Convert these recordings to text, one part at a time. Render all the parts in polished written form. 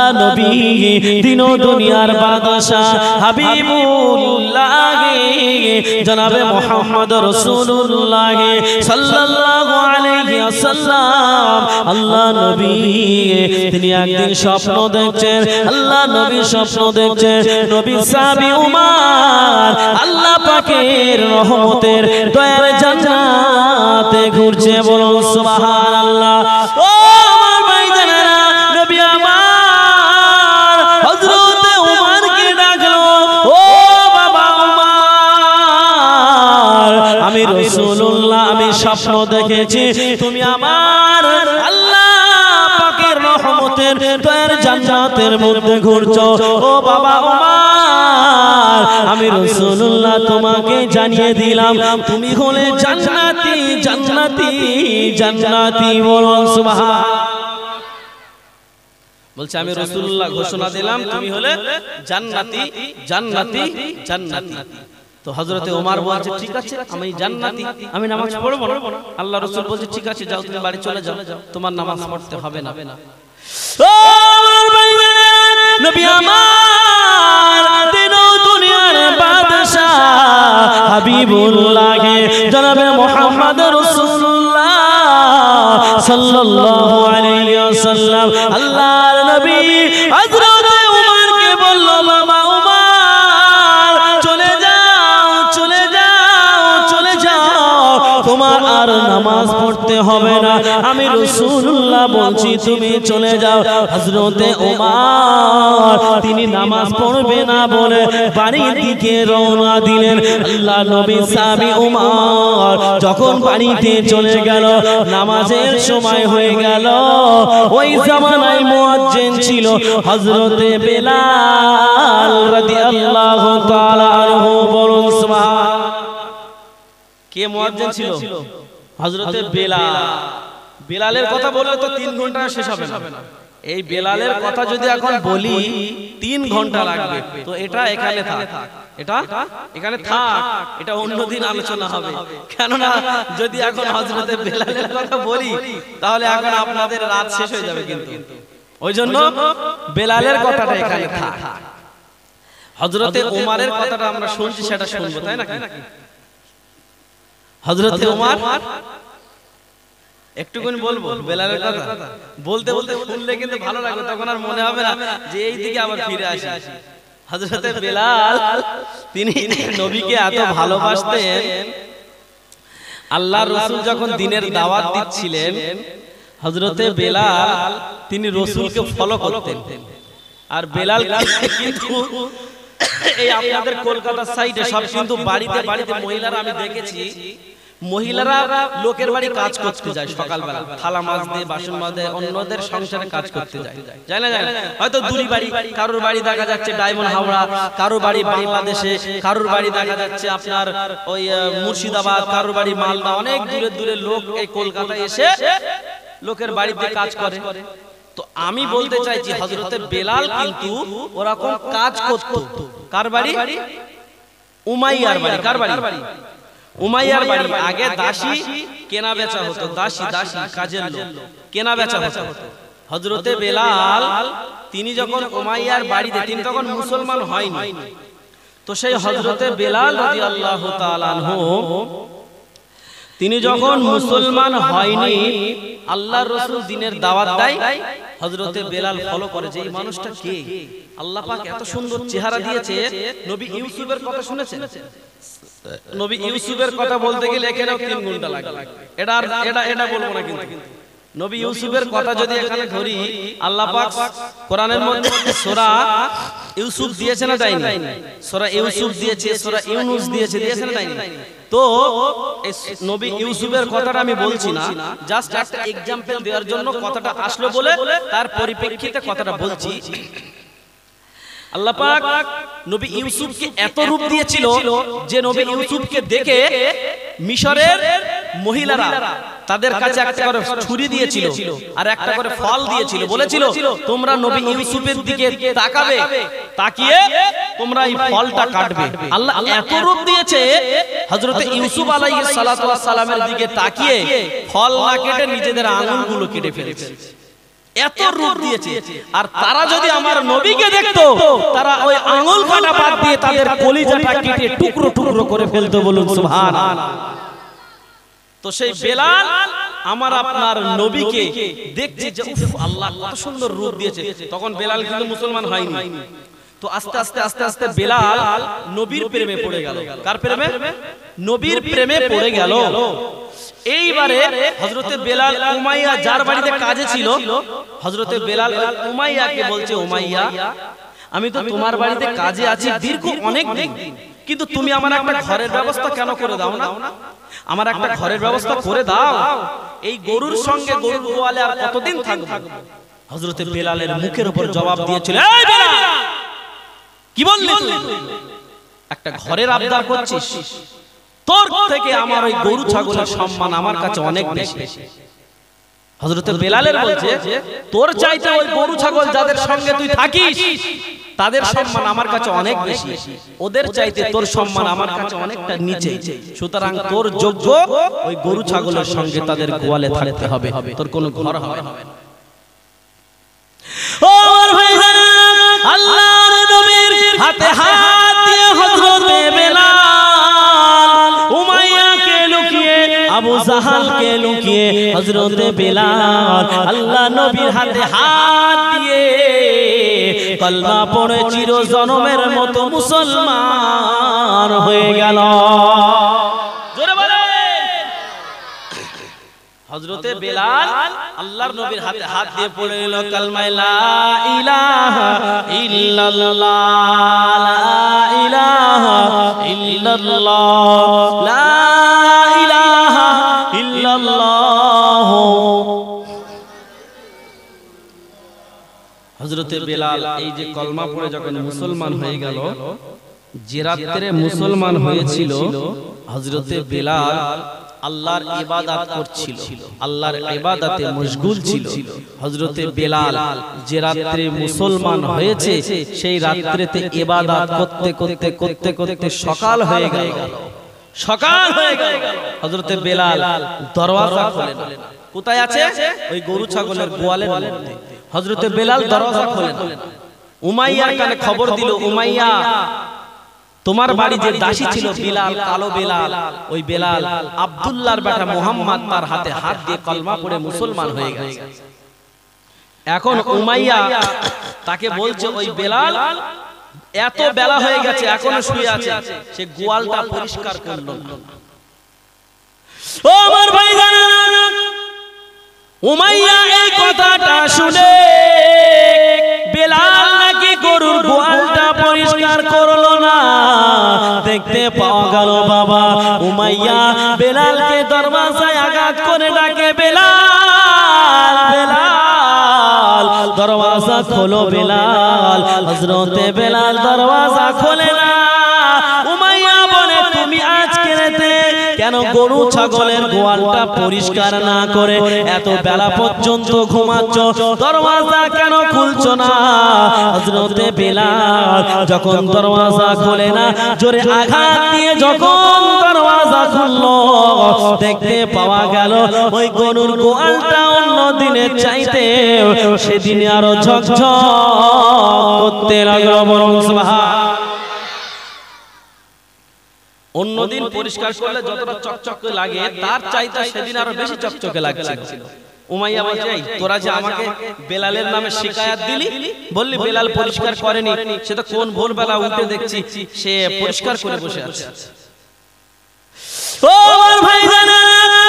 আল্লাহ নবী দিন ও দুনিয়ার বাদশা হাবিবুল্লাহ জনাবে মুহাম্মদ রাসূলুল্লাহ সাল্লাল্লাহু আলাইহি ওয়াসাল্লাম আল্লাহ নবী তিনি একদিন স্বপ্ন দেখছেন আল্লাহ নবী স্বপ্ন দেখছেন নবী সাহাবী উমর আল্লাহ পাকের রহমতের দয়ার জান্নাতে ঘুরছে বলুন সুবহানাল্লাহ ও আমার ভাইজানেরা নবী আমার হযরত উমরকে ডাকলো ও বাবা উমর আমি রাসূলুল্লাহ আমি স্বপ্ন দেখেছি তুমি আমার আল্লাহ পাকের রহমতের দয়ার জান্নাতের মধ্যে ঘুরছো ও বাবা উমর আমি রাসূলুল্লাহ তোমাকে জানিয়ে দিলাম তুমি হলে জান্নাতি জান্নাতি জান্নাতি বলুন সুবহানাল্লাহ বলছে আমি রাসূলুল্লাহ ঘোষণা দিলাম তুমি হলে জান্নাতি জান্নাতি জান্নাতি তো হযরতে ওমর বলছে ঠিক আছে আমি জান্নাতি আমি নামাজ পড়ব না আল্লাহ রাসূল বলছে ঠিক আছে যাও তুমি বাড়ি চলে যাও তোমার নামাজ পড়তে হবে না ও আমার ভাইরা নবী আমার দিন ও দুনিয়ার বাদশা হাবিবুল্লাহ জনাবে মুহাম্মদ রাসূলুল্লাহ সাল্লাল্লাহু আলাইহি ওয়াসাল্লাম আল্লাহর নবী হযরত উমরকে বলল বাবা উমর চলে যাও চলে যাও চলে যাও তোমার আর নামাজ পড়তে হবে না আমি রাসূলুল্লাহ বলছি তুমি চলে যাও হযরতে উমর তিনি নামাজ পড়বে না বলে বাড়ির দিকে রওনা দিলেন আল্লাহ নবী সাহাবী উমর যখন বাড়িতে চলে গেল নামাজের সময় হয়ে গেল ওই জামানায় মুয়াজ্জিন ছিল হযরতে বেলাল রাদিয়াল্লাহু তাআলা আনহু বলুন সুবহানাল্লাহ কে মুয়াজ্জিন ছিল হযরতে বেলাল বেলালের কথা বললে তো 3 ঘন্টা শেষ হবে না এই বেলালের কথা যদি এখন বলি 3 ঘন্টা লাগবে তো এটা এখানে থাক এটা এখানে থাক এটা অন্যদিন আলোচনা হবে কেন না যদি এখন হযরতে বেলালের কথা বলি তাহলে এখন আপনাদের রাত শেষ হয়ে যাবে কিন্তু ওইজন্য বেলালের কথাটা এখানে থাক হযরতে ওমরের কথাটা আমরা শুনছি সেটা শুনবো তাই না হযরতে ওমর একটুখানি বলবো বেলালের কথা বলতে বলতে শুনলে কিন্তু ভালো লাগবে তখন আর মনে হবে না যে এই দিকে আবার ফিরে আসি হযরতে বেলাল তিনি নবীকে এত ভালোবাসতেন আল্লাহর রাসূল যখন দ্বীনের দাওয়াত দিচ্ছিলেন হযরতে বেলাল তিনি রাসূলকে ফলো করতেন আর বেলাল কিন্তু এই আপনাদের কলকাতার সাইডে সব কিন্তু বাড়িতে বাড়িতে মহিলারা আমি দেখেছি মহিলারা লোকের বাড়ি কাজ করতে যায় সকালবেলা থালা মাজতে বাসন মাজতে অন্যদের সংসারে কাজ করতে যায় যায় না হয়তো দূরি বাড়ি কারোর বাড়ি দেখা যাচ্ছে ডায়মন্ড হাওড়া কারোর বাড়ি বাংলাদেশে কারোর বাড়ি দেখা যাচ্ছে আপনার ওই মুর্শিদাবাদ কারোর বাড়ি মালদা অনেক দূরে দূরে লোক এই কলকাতায় এসে লোকের বাড়িতে কাজ করে তো আমি বলতে চাইছি হযরতে বেলাল কিন্তু ওরকম কাজ করত কার বাড়ি উমাইয়ার বাড়ি কার বাড়ি উমাইয়ার বাড়ি আগে দাসী কেনা বেচা হতো দাসী দাসী কাজের লোক কেনা বেচা হতো হযরতে বেলাল তিনি যখন উমাইয়ার বাড়িতে তিনি তখন মুসলমান হয়নি তো সেই হযরতে বেলাল রাদিয়াল্লাহু তাআলা আনহু তিনি যখন মুসলমান হয়নি আল্লাহর রাসূল দ্বীনের দাওয়াত দেয় হযরতে বেলাল ফলো করে যে এই মানুষটা কে আল্লাহ পাক এত সুন্দর চেহারা দিয়েছে নবী ইউসুফের কথা শুনেছেন নবী ইউসুফের কথা বলতে গেলে এখানেও 3 ঘন্টা লাগবে এটা বলবো না কিন্তু নবী ইউসুফের কথা যদি এখানে ধরি আল্লাহ পাক কোরআনের মধ্যে সূরা ইউসুফ দিয়েছে না দেয়নি সূরা ইউসুফ দিয়েছে সূরা ইউনুস দিয়েছে না দেয়নি তো এই নবী ইউসুফের কথাটা আমি বলছি না জাস্ট একটা एग्जांपल দেওয়ার জন্য কথাটা আসলো বলে তার পরিপ্রেক্ষিতে কথাটা বলছি আল্লাহ পাক নবী ইউসুফকে এত রূপ দিয়েছিল যে নবী ইউসুফকে দেখে মিশরের মহিলারা তাদের কাছে একটা করে ছুরি দিয়েছিল আর একটা করে ফল দিয়েছিল বলেছিল তোমরা নবী ইউসুফের দিকে তাকাবে তাকিয়ে তোমরা এই ফলটা কাটবে আল্লাহ এত রূপ দিয়েছে হযরত ইউসুফ আলাইহিস সালাতু ওয়াস সালামের দিকে তাকিয়ে ফল না কেটে নিজেদের আঙ্গুলগুলো কেটে ফেলেছে এত রূপ দিয়েছে। আর তারা যদি আমার নবীকে দেখতো তারা ওই আঙ্গুল কাটা বাদ দিয়ে তাদের কলিজাটা কেটে টুকরো টুকরো করে ফেলতো। বলুন সুবহানাল্লাহ। তো সেই বেলাল আমার আপনার নবীকে দেখছে যে উফ আল্লাহ কত সুন্দর রূপ দিয়েছে। তখন বেলাল কিন্তু মুসলমান হয়নি। তো আস্তে আস্তে আস্তে আস্তে বেলাল নবীর প্রেমে পড়ে গেল। কার প্রেমে? নবীর প্রেমে পড়ে গেল। এইবারে হযরতে বেলাল উমাইয়া যার বাড়িতে কাজে ছিল, হযরতে বেলাল উমাইয়াকে বলছে, উমাইয়া আমি তো তোমার বাড়িতে কাজে আছি দীর্ঘ অনেক দিন, কিন্তু তুমি আমার একটা ঘরের ব্যবস্থা কেন করে দাও না? আমার একটা ঘরের ব্যবস্থা করে দাও। এই গরুর সঙ্গে গরুর গোয়ালে আর কতদিন থাকবো? হযরতে বেলালের মুখের উপর জবাব দিয়েছিল, এই বেলাল কি বললি তুই? একটা ঘরের আবদার করছিস? তোর থেকে আমার ওই গরু ছাগলের সম্মান আমার কাছে অনেক বেশি। হযরতে বেলালের বলছে, তোর চাইতে ওই গরু ছাগল যাদের সঙ্গে তুই থাকিস তাদের সম্মান আমার কাছে অনেক বেশি, ওদের চাইতে তোর সম্মান আমার কাছে অনেকটা নিচে। সুতরাং তোর যোগ্য ওই গরু ছাগলের সঙ্গে তাদের গোয়ালে থাকতে হবে, তোর কোনো ঘর হবে না। ও আমার ভাইরা, আল্লাহর নবীর হাতে হাত দিয়ে হযরতে বেলাল উমাইয়াকে লুকিয়ে, আবু জাহালকে লুকিয়ে হযরতে বেলাল আল্লাহ নবীর হাতে হাত দিয়ে কলমা পড়ে চির জনমের মতো মুসলমান হয়ে গেল। জোরে বলেন। হযরতে বেলাল আল্লাহর নবীর হাতে হাত দিয়ে পড়ে গেল কালমা লা ইলাহা ইল্লাল্লাহ, লা ইলাহা ইল্লাল্লাহ, লা ইলাহা ইল্লাল্লাহ। হযরতে বেলাল এই যে কলমা পড়ে যখন মুসলমান হয়ে গেল, যে রাত্রে মুসলমান হয়েছিল হযরতে বেলাল আল্লাহর ইবাদত করছিল, আল্লাহর ইবাদতে মশগুল ছিল। হযরতে বেলাল যে রাত্রে মুসলমান হয়েছে সেই রাত্রিতে ইবাদত করতে করতে করতে করতে সকাল হয়ে গেল। সকাল হয়ে গেল, হযরতে বেলাল দরওয়াজা খোলেন। কোথায় আছে? ওই গরু ছাগলের গোয়ালের মধ্যে। হযরতে বেলাল দরওয়াজা খোলেন, উমাইয়ার কানে খবর দিল, উমাইয়া তোমার বাড়ি যে দাসী ছিল বিলাল, কালো বেলাল, ওই বেলাল আব্দুল্লাহর বেটা মুহাম্মদ তার হাতে হাত দিয়ে কলমা পড়ে মুসলমান হয়ে গেছে। এখন উমাইয়া তাকে বলছে, ওই বেলাল এত বেলা হয়ে গেছে এখনো শুয়ে আছে, সে গোয়ালটা পরিষ্কার করলো না। ও আমার ভাইজান, উমাইয়া এই কথাটা শুনে বেলাল নাকি গরুর গোয়ালটা পরিষ্কার করলো না, দেখতে পাওয়া গেল বাবা উমাইয়া বেলালকে দরওয়াজায় আঘাত করে ডাকে, বেলাল বেলাল দরওয়াজা খোলো বেলাল। হযরতে বেলাল দরওয়াজা খোলে না। উমাইয়া বলে, তুমি আজকে রাতে কেন গরু ছাগলের গোয়ালটা পরিষ্কার না করে এত বেলা পর্যন্ত ঘুমাচ্ছ? দরওয়াজা কেন খুলছো না? হযরতে বেলাল যখন দরওয়াজা খোলে না, জোরে আঘাত দিয়ে যখন দরওয়াজা খুললো, দেখতে পাওয়া গেল ওই গরুর গোয়ালটা অন্য দিনের চাইতে সেদিনে আরো ঝকঝক করতে লাগলো। বলুন সুবহানাল্লাহ। অন্যদিন পরিষ্কার করলে যতটা চকচকে লাগে তার চাইতে সেদিন আরো বেশি চকচকে লাগছিল। উমাইয়া বলছে, তোরা যে আমাকে বেলালের নামে শিকায়াত দিলি, বললি বেলাল পরিষ্কার করেনি, সে তো কোন ভোরবেলা উঠে দেখছি সে পরিষ্কার করে বসে আছে। ও আমার ভাইজানা,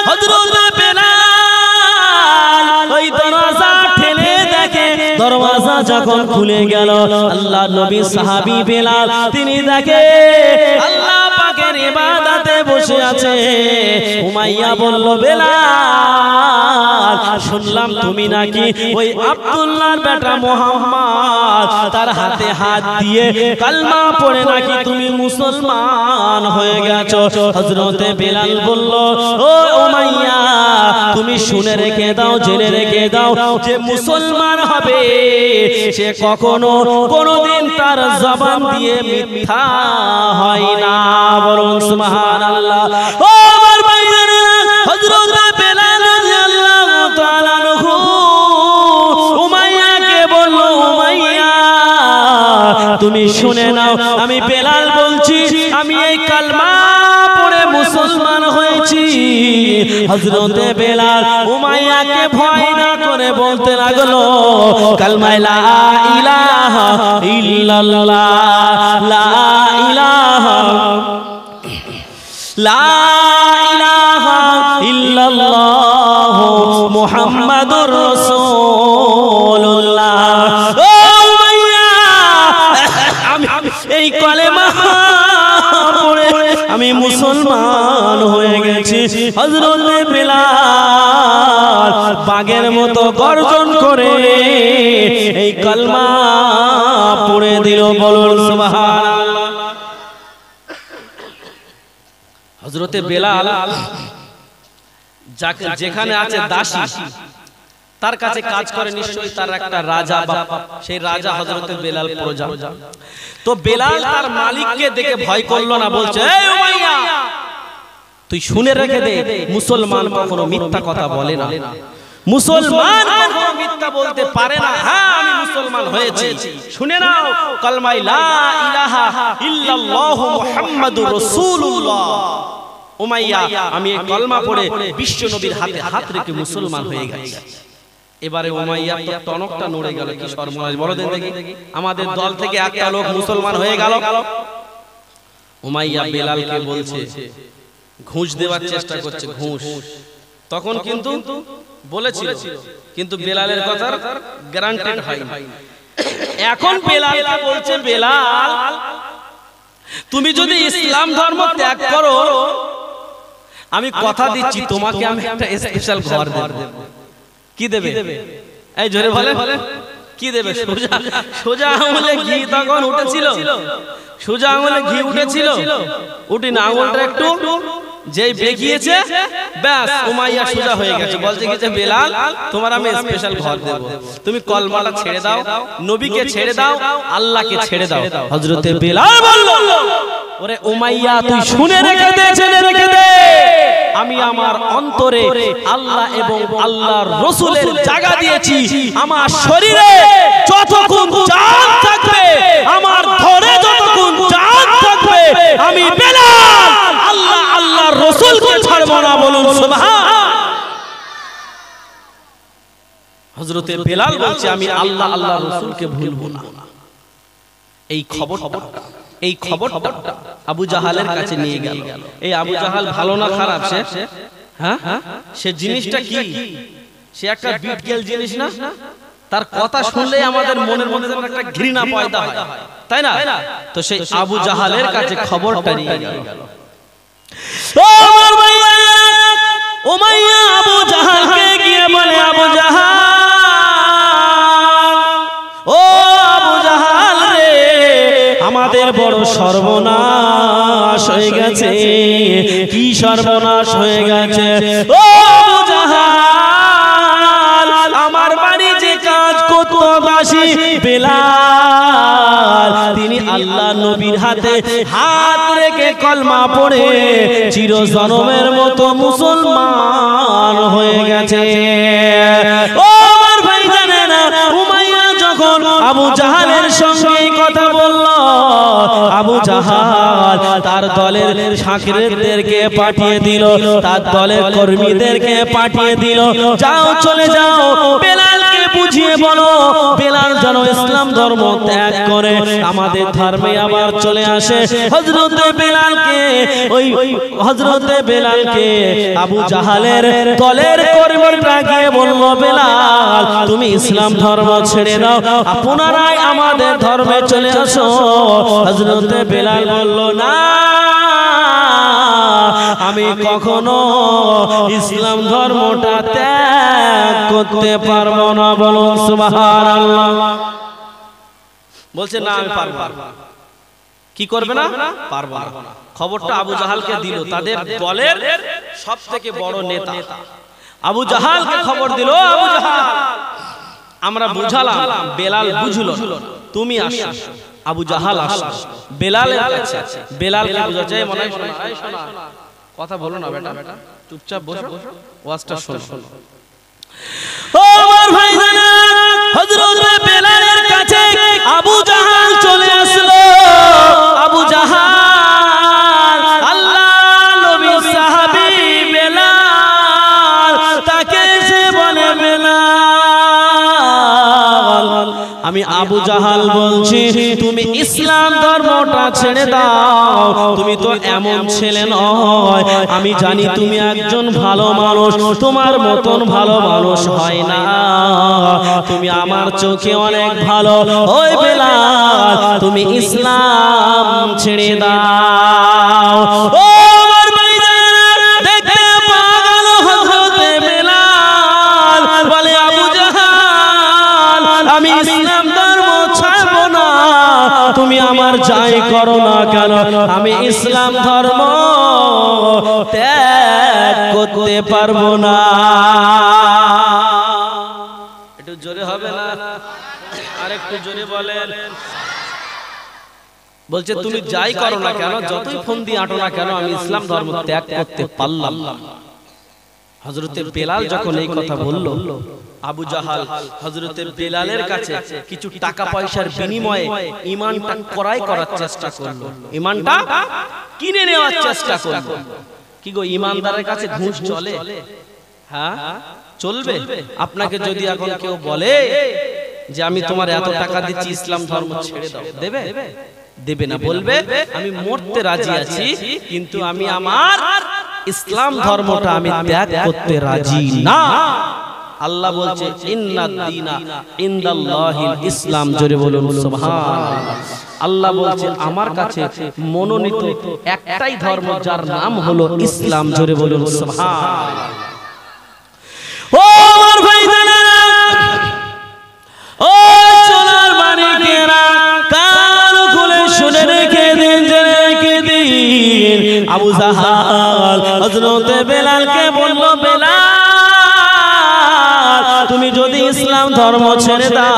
হযরত বেলাল ওই দরজা ঠেলে দেখে, দরওয়াজা যখন খুলে গেল, আল্লাহ নবী সাহাবী বেলাল তিনি দেখে আল্লাহ পাকের ইবাদতে বসে আছে। উমাইয়া বলল, বেলাল শুনলাম তুমি নাকি ওই আব্দুল্লাহর বেটা মুহাম্মদ তার হাতে হাত দিয়ে কালমা পড়ে নাকি তুমি মুসলমান হয়ে গেছো। হযরতে বেলাল বলল, ও উমাইয়া তুমি শুনে রেখে দাও, জেনে রেখে দাও, যে মুসলমান হবে সে কখনো কোনোদিন তার জবান দিয়ে মিথ্যা হয় না। বলুন সুবহানাল্লাহ। ও আমার ভাইরা, হযরত বেলাল রাদিয়াল্লাহু তাআলা আনহু তুমি শুনে নাও আমি বেলাল বলছি আমি এই কালমা পড়ে মুসলমান হয়েছি। হযরতে বেলাল উমাইয়াকে ভয় না করে বলতে লাগলো কালমা লা ইলাহা ইল্লাল্লাহ লা ইলাহা লা ইলাহা ইল্লাল্লাহ মুহাম্মাদুর রাসূলুল্লাহ। ও উমাইয়া আমি এই কালেমা পড়ে আমি মুসলমান হয়ে গেছি। হযরতে বেলাল বাঘের মতো গর্জন করে এই কালমা পড়ে দিল। বলুন সুবহানাল্লাহ। হযরতে বেলাল যাকে যেখানে আছে দাসী তার কাছে কাজ করে নিশ্চয়ই তার একটা রাজা বা সেই রাজা হযরতে বেলাল প্রজা। তো বেলাল তার মালিককে দেখে ভয় করলো না, বলছে এই উমাইয়া তুই শুনে রেখে দে মুসলমান কখনো মিথ্যা কথা বলে না, মুসলমান কখনো মিথ্যা বলতে পারে না। হ্যাঁ আমি মুসলমান হয়েছি, শুনে নাও কালমা লা ইলাহা ইল্লাল্লাহ মুহাম্মাদুর রাসূলুল্লাহ। উমাইয়া আমি এই কালমা পড়ে বিশ্ব নবীর হাতে হাত রেখে মুসলমান হয়ে গেছি। এবারে উমাইয়া তো টনকটা নড়ে গেল, কি সর্বনাশ বলো দেখি, আমাদের দল থেকে একটা লোক মুসলমান হয়ে গেল। উমাইয়া বেলালকে বলছে, ঘুষ দেওয়ার চেষ্টা করছে, ঘুষ। তখন কিন্তু বলেছিল, কিন্তু বেলালের কথা গ্যারান্টেড হয়। এখন বেলালকে বলছে, বেলাল তুমি যদি ইসলাম ধর্ম ত্যাগ করো আমি কথা দিচ্ছি তোমাকে আমি একটা স্পেশাল ঘর দেব। কি দেবে? এই জোরে বলে কি দেবে? সোজা আঙুলে ঘি তখন উঠেছিল, সোজা আঙুলে ঘি উঠেছিল, উঠি না আঙুলটা একটু যেই বেঁকিয়েছে ব্যাস উমাইয়া সোজা হয়ে গেছে। বলছে কি যে বেলাল তোমার আমি স্পেশাল ঘর দেব, তুমি কলমাটা ছেড়ে দাও, নবীকে ছেড়ে দাও, আল্লাহকে ছেড়ে দাও। হযরতে বেলাল বলল, ওরে উমাইয়া তুই শুনে রেখে দে, জেনে রেখে দে, আমি আমার অন্তরে আল্লাহ এবং আল্লাহর রাসূলের জায়গা দিয়েছি। আমার শরীরে যতক্ষণ জান থাকবে, আমার ধরে যতক্ষণ জান থাকবে, আমি বেলাল আল্লাহ আল্লাহর রাসূলকে ছাড়ব না। বলুন সুবহান। হযরতে বেলাল বলছে আমি আল্লাহ আল্লাহর রাসূলকে ভুলবো না। এই খবরটা আবু জাহালের কাছে নিয়ে গেল। এই আবু জাহাল ভালো না খারাপ সে? হ্যাঁ সে জিনিসটা কি? সে একটা বিটকেল জিনিস না? তার কথা শুনলেই আমাদের মনের মধ্যে একটা ঘৃণা পয়দা হয়, তাই না? তো সেই আবু জাহালের কাছে খবরটা নিয়ে গেল। ও আমার ভাইয়া উমাইয়া আবু জাহালকে গিয়ে বলে, আবু জাহাল, ও আবু জাহাল রে, আমাদের বড় সর্বনাশ হয়ে গেছে। কি সর্বনাশ হয়ে গেছে? ও আবু জাহাল, আমার বাড়ি যে কাজ করত দাসী বেলাল, তিনি আল্লাহ নবীর হাতে হাত রেখে কলমা পড়ে চিরজনমের মতো মুসলমান হয়ে গেছে। ও আমার ভাই জানে না, উমাইয়া যখন আবু জাহালের সঙ্গে কথা বলল, আবু জাহাল তার দলের শাকিরদেরকে পাঠিয়ে দিল, তার দলের কর্মীদেরকে পাঠিয়ে দিল, যাও চলে যাও বেলালকে বুঝিয়ে বলো বেলাল যেন ইসলাম ধর্ম ত্যাগ করে আমাদের ধর্মে আবার চলে আসে। হযরতে বেলালকে আবু জাহালের দলের কর্মীরা গিয়ে বলল, বেলাল তুমি ইসলাম ধর্ম ছেড়ে দাও, আপনারাই আমাদের ধর্মে চলে আসো। হযরতে বেলাল বলল, না আমি কখনো ইসলাম ধর্মটা ত্যাগ করতে পারবো না। বলুন সুবহানাল্লাহ। বলছে না আমি পারবো না। কি করবে না? পারবো না। খবরটা আবু জাহালকে দিল, তাদের দলের সবথেকে বড় নেতা আবু জাহালকে খবর দিল, আবু জাহাল আমরা বুঝালাম, বেলাল বুঝলো, তুমি আসো। আবু জাহাল আসলো বেলালের কাছে, বেলালকে বুঝাচ্ছে মনে হয় শোনা, কথা বলো না বেটা, চুপচাপ বসো, ওয়াজটা শোনো। ও আমার ভাইজান, হযরত বেলালের কাছে আবু জাহাল চলে আসলো। আমি আবু জাহাল বলছি তুমি ইসলাম ধর্মটা ছেড়ে দাও। তুমি তো এমন ছেলে নয়, আমি জানি তুমি একজন ভালো মানুষ, তোমার মতন ভালো মানুষ হয় না, তুমি আমার চোখে অনেক ভালো। ওই বেলাল তুমি ইসলাম ছেড়ে দাও। ও আমার ভাইরা দেখতে পাগল হযরত বেলাল বলে আবু জাহাল আমি ইসলাম ধর্ম ছাড়ব না, তুমি আমার যাই করো না কেন আমি ইসলাম ধর্ম ত্যাগ করতে পারবো না। একটু জোরে হবে না? আরেকটু জোরে বলেন। বলছে তুমি যাই করো না কেন, যতই ফন্দি আঁটো না কেন আমি ইসলাম ধর্ম ত্যাগ করতে পারলাম না। হযরতে বেলাল যখন এই কথা বলল, আবু জাহাল হযরতে বেলালের কাছে কিছু টাকা পয়সার বিনিময়ে ঈমানটা ক্রয় করার চেষ্টা করলো, ঈমানটা কিনে নেওয়ার চেষ্টা করলো। কি গো, ঈমানদারের কাছে ঘুষ চলে? হ্যাঁ চলবে। আপনাকে যদি এখন কেউ বলে যে আমি তোমার এত টাকা দিচ্ছি ইসলাম ধর্ম ছেড়ে দাও, দেবে? দেবে না। বলবে আমি মরতে রাজি আছি কিন্তু আমি আমার ইসলাম ধর্মটা আমি ত্যাগ করতে রাজি না। আল্লাহ বলছে ইন্নাদ দীনা ইনদাল্লাহিল ইসলাম। জোরে বলুন সুবহানাল্লাহ। আল্লাহ বলছে আমার কাছে মনোনীত একটাই ধর্ম যার নাম হলো ইসলাম। জোরে বলুন সুবহানাল্লাহ। ও আমার ভাইজানেরা, ও সোনার মানিকেরা, কান খুলে শুনে রেখে দিন, জেনে রেখে দিন। আবু জাহাল হযরতে বেলালকে বলল, বেলাল তুমি যদি ইসলাম ধর্ম ছেড়ে দাও,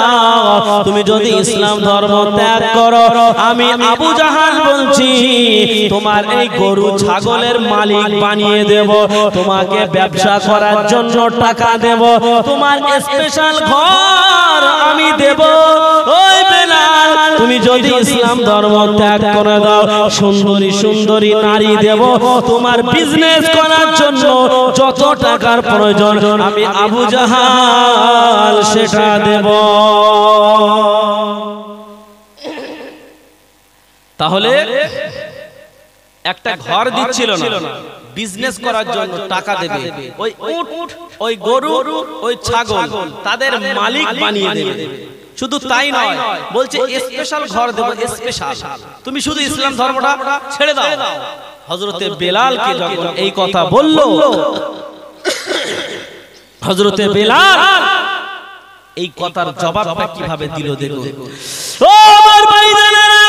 তুমি যদি ইসলাম ধর্ম ত্যাগ করো, আমি আবু জাহাল বলছি তোমার এই গরু ছাগলের মালিক বানিয়ে দেব, তোমাকে ব্যবসা করার জন্য টাকা দেব, তোমার স্পেশাল ঘর আমি দেব। ওই বেলাল তুমি যদি ইসলাম ধর্ম ত্যাগ করে দাও, সুন্দরী সুন্দরী নারী দেব, তোমার বিজনেস করার জন্য যত টাকার প্রয়োজন আমি আবু জাহাল সেটা দেব। তাহলে একটা ঘর দিচ্ছিল না, বিজনেস করার জন্য টাকা দেবে, ওই উট, ওই গরু, ওই ছাগল তাদের মালিক বানিয়ে দেবে। শুধু তাই নয়, বলছে স্পেশাল ঘর দেব, স্পেশাল, তুমি শুধু ইসলাম ধর্মটা ছেড়ে দাও। হযরতে বেলালকে যখন এই কথা বলল, হযরতে বেলাল এই কথার জবাবটা কিভাবে দিল দেখো। ও আমার ভাইজানেরা,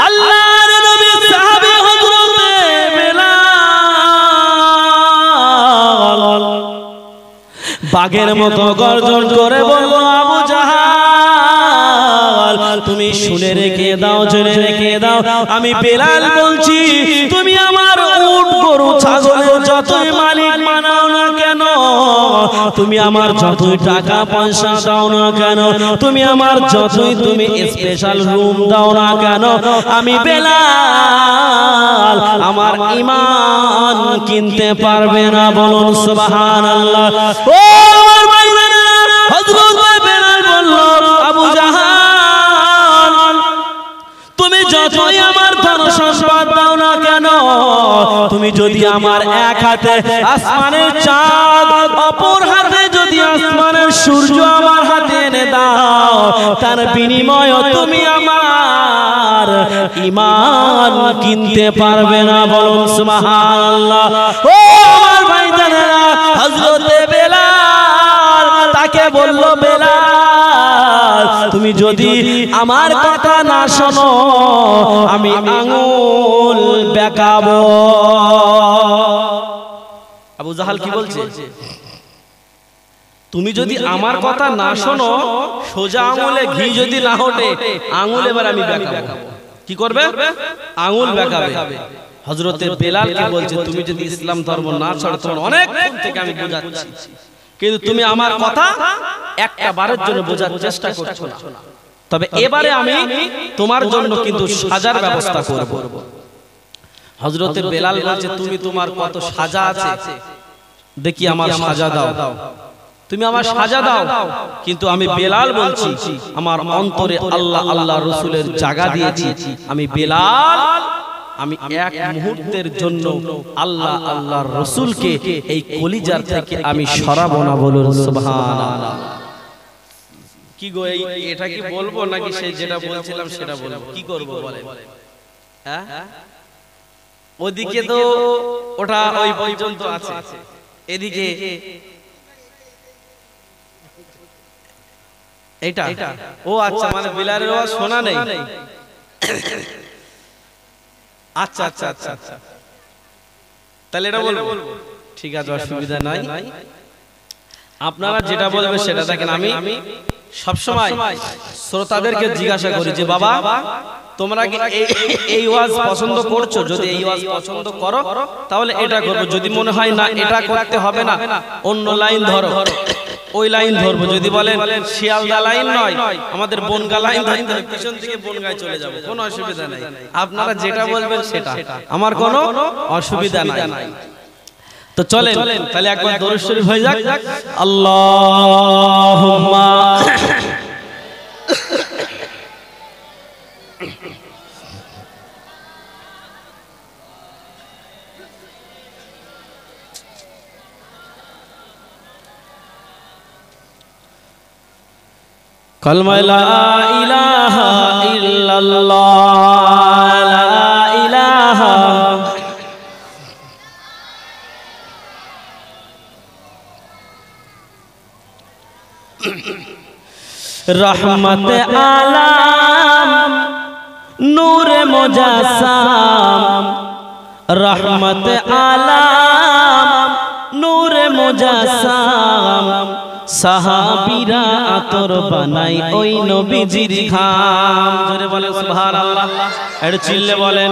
আল্লাহর নবী সাহাবী হযরতে বেলাল বাঘের মতো গর্জন করে বলল, আবু জাহাল তুমি শুনে রেখে দাও, জেনে রেখে দাও, আমি বেলাল বলছি তুমি আমার উট গরু ছাগলের যতই মালিক বানাও না কেন, তুমি আমার যতই টাকা পয়সা দাও না কেন, তুমি আমার যতই তুমি স্পেশাল রুম দাও না কেন, আমি বেলাল আমার ঈমান কিনতে পারবে না। বলুন সুবহানাল্লাহ। ও আমার ভাইরা, হযরত বেলাল বলল, আবু জাহাল তুমি যতই আমার ধন সম্পদ দাও না কেন, তুমি যদি আমার এক হাতে আসমানের চাঁদ, অপর হাতে যদি আসমানের সূর্য আমার হাতে এনে দাও, তার বিনিময়ে তুমি আমার ঈমান কিনতে পারবে না। বলুন সুবহানাল্লাহ। ও আমার ভাইজানেরা, হযরতে বেলাল তাকে বলল, বেলাল তুমি যদি আমার কথা না শোনো আমি আঙ্গুল বেঁকাবো। আবু জাহাল কি বলছে? তুমি যদি আমার কথা না শোনো, সোজা আঙ্গুলে ঘি যদি না ওঠে, আঙ্গুল এবার আমি বেঁকাবো। কি করবে? আঙ্গুল বেঁকাবে। হযরতে বেলালকে বলছে তুমি যদি ইসলাম ধর্ম না ছাড়ো, তোমার অনেক থেকে আমি বোঝাচ্ছি, কিন্তু তুমি আমার কথা একটা বারের জন্য বোঝার চেষ্টা করছো না, তবে এবারে আমি তোমার জন্য কিন্তু সাজার ব্যবস্থা করব। হযরতে বেলাল বলছে তুমি তোমার কত সাজা আছে দেখি আমার সাজা দাও। তুমি আমার সাজা দাও, কিন্তু আমি বেলাল বলছি আমার অন্তরে আল্লাহ আল্লাহ রসুলের জায়গা দিয়েছি। আমি বেলাল, আমি এক মুহূর্তের জন্য আল্লাহ আল্লাহর রসুলকে এই কলিজার থেকে আমি সরাবো না। বলুন সুবহানাল্লাহ। কি গো, এটা কি বলবো নাকি সেই যেটা বলছিলাম সেটা বলবো? কি করবো বলেন? হ্যাঁ, ওদিকে তো ওটা ওই পর্যন্ত আছে, এদিকে এটা। ও আচ্ছা, মানে বিলালের আওয়াজ শোনা নেই। আচ্ছা আচ্ছা আচ্ছা আচ্ছা, তাহলে এটা বলবো। ঠিক আছে, অসুবিধা নাই। আপনারা যেটা বলবেন সেটা দেখেন। আমি সবসময় শ্রোতাদেরকে জিজ্ঞাসা করি যে বাবা, তোমরা কি এই ওয়াজ পছন্দ করছো? যদি এই ওয়াজ পছন্দ করো তাহলে এটা করবো, যদি মনে হয় না এটা করতে হবে না, অন্য লাইন ধরো, ওই লাইন ধরবো। যদি বলেন শিয়ালদা লাইন নয়, আমাদের বনগা লাইন ধরতে হবে, পিছন থেকে বনগায় চলে যাবো, কোনো অসুবিধা নাই। আপনারা যেটা বলবেন সেটা, আমার কোনো অসুবিধা নাই। তো চলেন তাহলে একবার দরুদ শরীফ হয়ে যাক। আল্লাহুম্মা কালমা লা ইলাহা ইল্লাল্লাহ, লা ইলাহা রহমত আলাম নূরে মুজাসসাম, রহমত আলাম নূরে মুজাসসাম, সাহাবীরা আতর বানাই ওই নবীজির ঘাম। জোরে বলেন সুবহানাল্লাহ, আর চিল্লে বলেন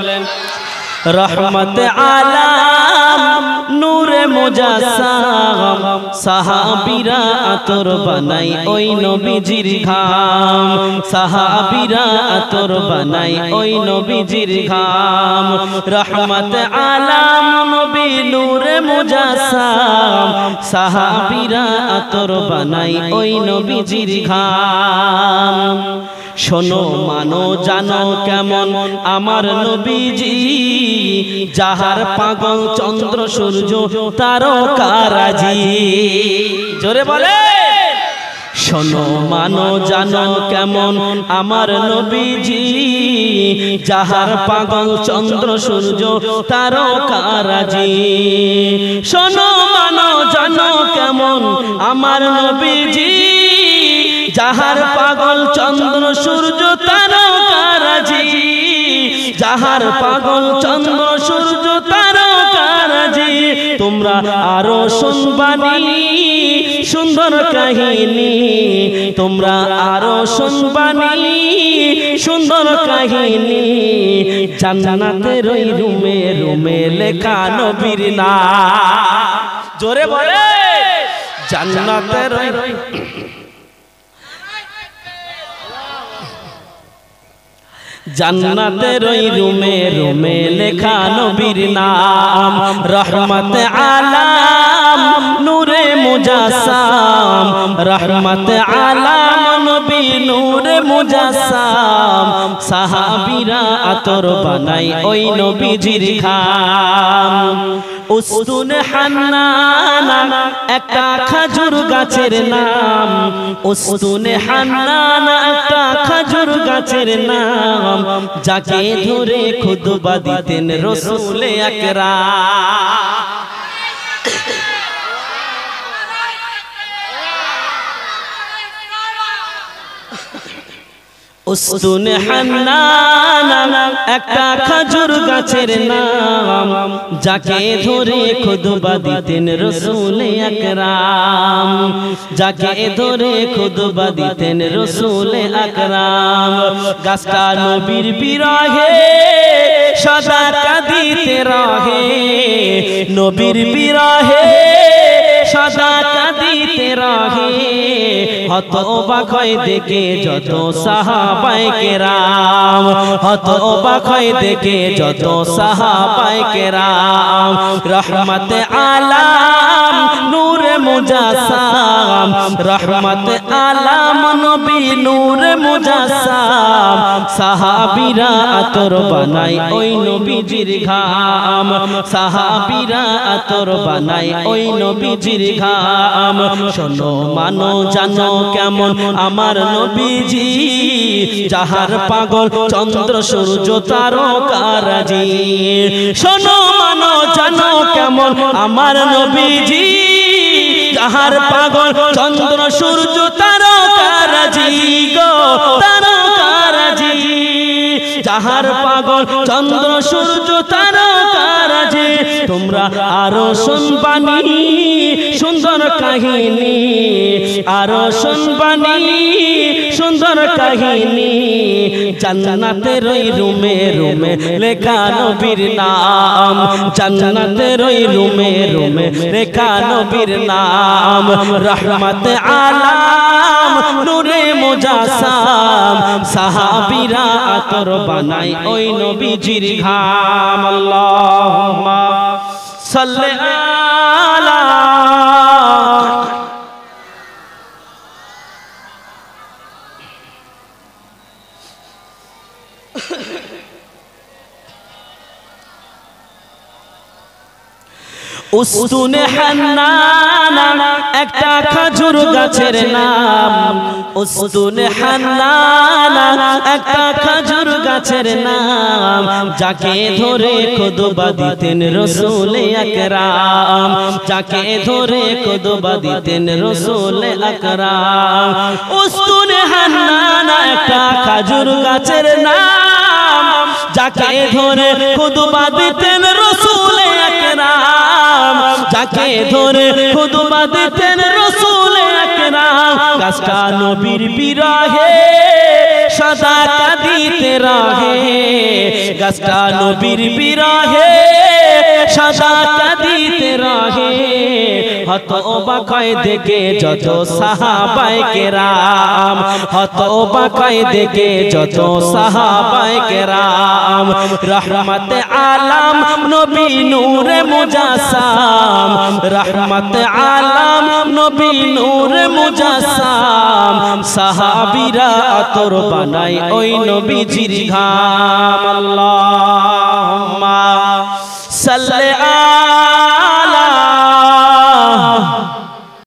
রহমত আলাম নূরে মুজাসসাম, সাহাবীরা আতর বানাই ওই নবীজির ঘাম, সাহাবীরা আতর বানাই ওই নবীজির ঘাম। রহমত আলাম নবী নূরে মুজাসসাম, সাহাবীরা আতর বানাই ওই নবীজির ঘাম। শোনো মানো জানো কেমন আমার নবীজি, যাহার পাগল চন্দ্র সূর্য তারকারাজি। জোরে বলে শোনো মানো জানো কেমন আমার নবীজি, যাহার পাগল চন্দ্র সূর্য তারকারাজি। শোনো মানো জানো কেমন আমার নবীজি, যাহার পাগল চন্দ্র সূর্য তারকারাজি, যাহার পাগল চন্দ্র সূর্য তারকারাজি। তোমরা আরো শুনবানি সুন্দর কাহিনী, তোমরা আরো শুনবানি সুন্দর কাহিনী, জান্নাতের ওই রুমে রুমে লেখা নবীর নাম। জোরে বলে জান্নাতের ওই জান্নাতের ওই রুমে রুমে লেখা নবীর নাম। রহমত আলাম নূরে মুজাসসাম, রহমত আলাম নবী নূরে মুজাসসাম, সাহাবীরা আতর বানাই ওই নবীজির ঘাম। উস্তুন হান্নানা একটা খাজুর গাছের নাম, উস্তুন হান্নানা একটা খাজুর গাছের নাম, যাকে ধরে খুতবা দিতেন রাসূল আকরাম। উস্তুন হান্নানা একটা খাজুর গাছের নাম, যাকে ধরে খুতবা দিতেন রাসূল আকরাম, যাকে ধরে খুতবা দিতেন রাসূল আকরাম। গাছটা নবীর বিরহে সদা কাঁদিতে রহে, নবীর বিরহে সদা কাঁদিতে কাঁদিতে রহে হতবাক হয় দেখে যত সাহাবায়ে কেরাম হতবাক হয় দেখে যত সাহাবায়ে কেরাম রহমতে আলাম নূরে মুজাসসাম রহমতে আলাম নবী নূরে মুজাসসাম সাহাবীরা আতর বানাই ওই নবীজির ঘাম সাহাবীরা আতর বানাই ওই নবীজির ঘাম শোনো মানো জানো কেমন আমার নবীজি যাহার পাগল চন্দ্র সূর্য তারকারাজি শোনো মানো জানো কেমন আমার নবীজি যাহার পাগল চন্দ্র সূর্য তারকারাজি গো তারকারাজি যাহার পাগল চন্দ্র সূর্য তারকারাজি তোমরা আরো শুনবানি সুন্দর কাহিনী আরো শুনবানি সুন্দর কাহিনী জান্নাতের ওই রুমে রুমে লেখা নবীর নাম জান্নাতের ওই রুমে রুমে লেখা নবীর নাম রহমতে আলাম নূরে মুজাসসাম সাহাবীরা আতর বানাই ওই নবীজির ঘাম আল্লাহুম্মা সাল্লি আলা উস্তুনে হান্নানা একটা খেজুর গাছের নাম উস্তুনে হান্নানা একটা খেজুর গাছের নাম যাকে ধরে খুতবা দিতেন রাসূল আকরাম যাকে ধরে খুতবা দিতেন রাসূল আকরাম উস্তুনে হান্নানা একটা খেজুর গাছের নাম যাকে ধরে খুতবা দিতেন রাসূল আকরাম যাকে ধরে খুতবা দিতেন রাসূল আকরাম গাছটা নবীর বিরহে সদা কাঁদিতে রহে গাছটা নবীর বিরহে সদা কাঁদিতে রহে হতবাক হয় দেখে যত সাহাবায়ে কেরাম হতবাক হয় দেখে যত সাহাবায়ে কেরাম রহমতে আলাম নবী নূরে মুজাসসাম রহমতে আলাম নবী নূরে মুজাসসাম সাহাবীরা আতর বানাই ওই নবীজির ঘাম আল্লাহুম্মা সাল্লি